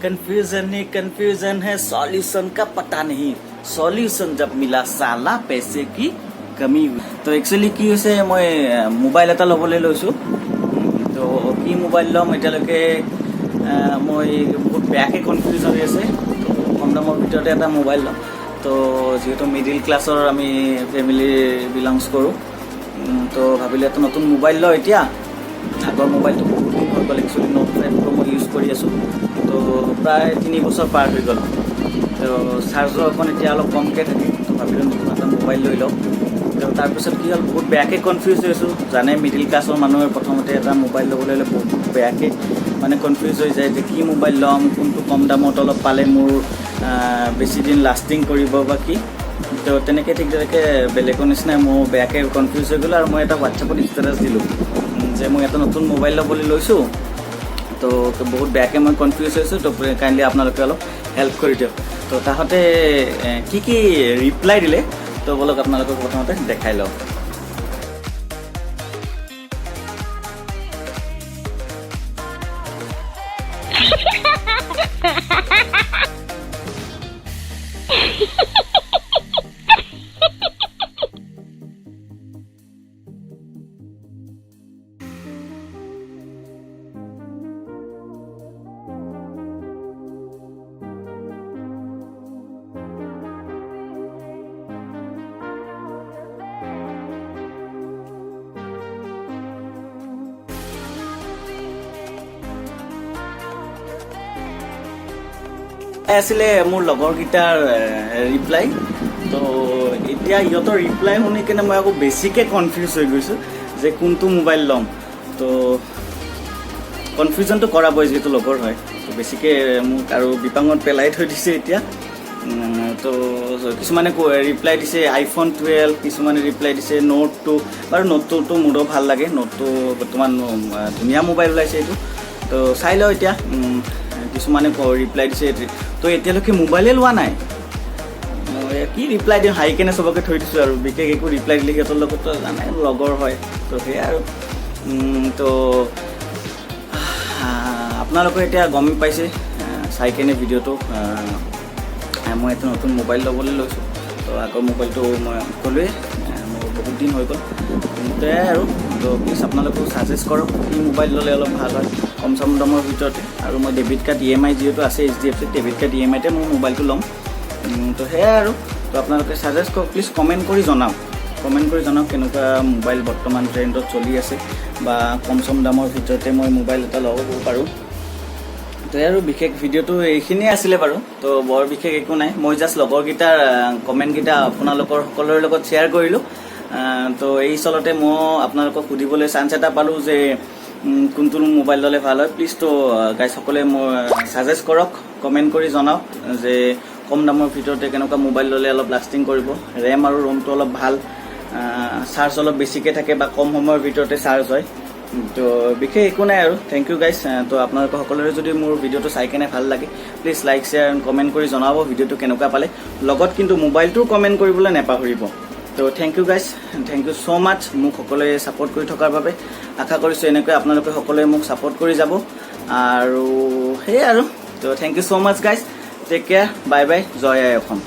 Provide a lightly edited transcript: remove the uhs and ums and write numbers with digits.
Confusion ही confusion है, solution का पता नहीं। सॉल्यूशन जब मिला साला पैसे की कमी हुई। तो एक्चुअली কি হৈছে মই মোবাইল এটা লবলৈ লৈছো। তো কি মোবাইল লম এতিয়ালৈকে মই বহুত বেয়াকে কনফিউজন হৈ আছে। কম দামৰ ভিতৰতে এটা মোবাইল লম। তো যেহেতু মিডিল ক্লাছৰ আমি ফ্যামিলি বিলংস কৰো, তো ভাবিলে এটা নতুন মোবাইল ল। এতিয়া আগৰ মোবাইলটো বহুত দিন হৈ গ'ল, একচুৱেলি নোট 5 Pro মই ইউজ কৰি আছো। তো প্ৰায় 3 বছৰ পাৰ হৈ গ'ল। তো চাৰ্জৰ অকণ এতিয়া অলপ কমকৈ থাকে। তো ভাবিলোঁ নতুন এটা মোবাইল লৈ লওঁ। তো তাৰপিছত কি হ'ল, বহুত বেয়াকৈ কনফিউজ হৈ আছোঁ। জানে মিডিল ক্লাছৰ মানুহে প্ৰথমতে এটা মোবাইল ল'বলৈ হ'লে বহুত বেয়াকৈ মানে কনফিউজ হৈ যায় যে কি মোবাইল ল'ম, কোনটো কম দামত অলপ পালে মোৰ বেছি দিন লাষ্টিং কৰিব বা কি। তো তেনেকৈ ঠিক তেনেকৈ বেলেগৰ নিচিনাই মোৰ বেয়াকৈ কনফিউজ হৈ গ'ল। আৰু মই এটা হোৱাটছএপত ষ্টেটাছ দিলোঁ যে মই এটা নতুন মোবাইল ল'বলৈ লৈছোঁ। তো বহুত বেয়াকৈ মই কনফিউজ হৈছোঁ। তো কাইণ্ডলি আপোনালোকে অলপ হেল্প কৰি দিয়ক। তো তাহাঁতে কি কি ৰিপ্লাই দিলে, তো বলক আপোনালোকক প্ৰথমতে দেখাই লওঁ। আছিলে মোৰ লগৰকেইটাৰ ৰিপ্লাই। তো এতিয়া ইহঁতৰ ৰিপ্লাই শুনি কিনে মই আকৌ বেছিকৈ কনফিউজ হৈ গৈছোঁ যে কোনটো মোবাইল ল'ম। তো কনফিউজনটো কৰাবই, যিহেতু লগৰ হয়। তো বেছিকৈ মোক আৰু বিপাঙত পেলাই থৈ দিছে এতিয়া। তো কিছুমানে ৰিপ্লাই দিছে iPhone 12, কিছুমানে ৰিপ্লাই দিছে Note 2। বাৰু Note 2টো মোৰো ভাল লাগে। Note 2 বৰ্তমান ধুনীয়া মোবাইল ওলাইছে এইটো। তো চাই লওঁ এতিয়া। কিছুমানে ৰিপ্লাই দিছে। তো এতিয়ালৈকে মোবাইলে লোৱা নাই, কি ৰিপ্লাই দিওঁ, হাই কেনে চবকে থৈ দিছোঁ। আৰু বিশেষ একো ৰিপ্লাই দিলে সিহঁতৰ লগতো জানে লগৰ হয়। তো সেয়াই আৰু। তো আপোনালোকে এতিয়া গমেই পাইছে চাই কেনে ভিডিঅ'টো, মই এটা নতুন মোবাইল ল'বলৈ লৈছোঁ। তো আগৰ মোবাইলটো মই ক'লোৱে মোৰ বহুত দিন হৈ গ'ল। সেয়াই আৰু। তো প্লিজ আপোনালোকেও ছাজেষ্ট কৰক কি মোবাইল ল'লে অলপ ভাল হয় কম চম দামৰ ভিতৰতে। আৰু মই ডেবিট কাৰ্ড EMI যিহেতু আছে HDFC ডেবিট কাৰ্ড EMIতে মই মোবাইলটো ল'ম। তো সেয়াই আৰু। তো আপোনালোকে ছাজেষ্ট কৰক, প্লিজ কমেণ্ট কৰি জনাওক। কেনেকুৱা মোবাইল বৰ্তমান ট্ৰেণ্ডত চলি আছে, বা কম চম দামৰ ভিতৰতে মই মোবাইল এটা ল'ব পাৰোঁ। তো আৰু বিশেষ ভিডিঅ'টো এইখিনিয়ে আছিলে বাৰু। তো বৰ বিশেষ একো নাই, মই জাষ্ট লগৰকেইটাৰ কমেণ্টকেইটা আপোনালোকৰ সকলোৰে লগত শ্বেয়াৰ কৰিলোঁ। তো এই চলতে মই আপোনালোকক সুধিবলৈ চান্স এটা পালোঁ যে কোনটো মোবাইল ল'লে ভাল হয়। প্লিজ তো গাইজ সকলোৱে মই ছাজেষ্ট কৰক, কমেণ্ট কৰি জনাওক যে কম দামৰ ভিতৰতে কেনেকুৱা মোবাইল ল'লে অলপ লাষ্টিং কৰিব, ৰেম আৰু ৰোমটো অলপ ভাল, চাৰ্জ অলপ বেছিকৈ থাকে বা কম সময়ৰ ভিতৰতে চাৰ্জ হয়। তো বিশেষ একো নাই আৰু। Thank you guys. তো আপোনালোকৰ সকলোৰে যদি মোৰ ভিডিঅ'টো চাই কেনে ভাল লাগে, please like share and comment কৰি জনাব ভিডিঅ'টো কেনেকুৱা পালে। লগত কিন্তু মোবাইলটোও কমেণ্ট কৰিবলৈ নাপাহৰিব। So thank you guys, thank you so' much মোক সকলোৱে ছাপোৰ্ট কৰি থকাৰ বাবে। আশা কৰিছোঁ এনেকৈ আপোনালোকে সকলোৱে মোক ছাপোৰ্ট কৰি যাব। আৰু সেয়াই আৰু। তো thank you so' much guys, take care, bye bye, জয় আই অসম।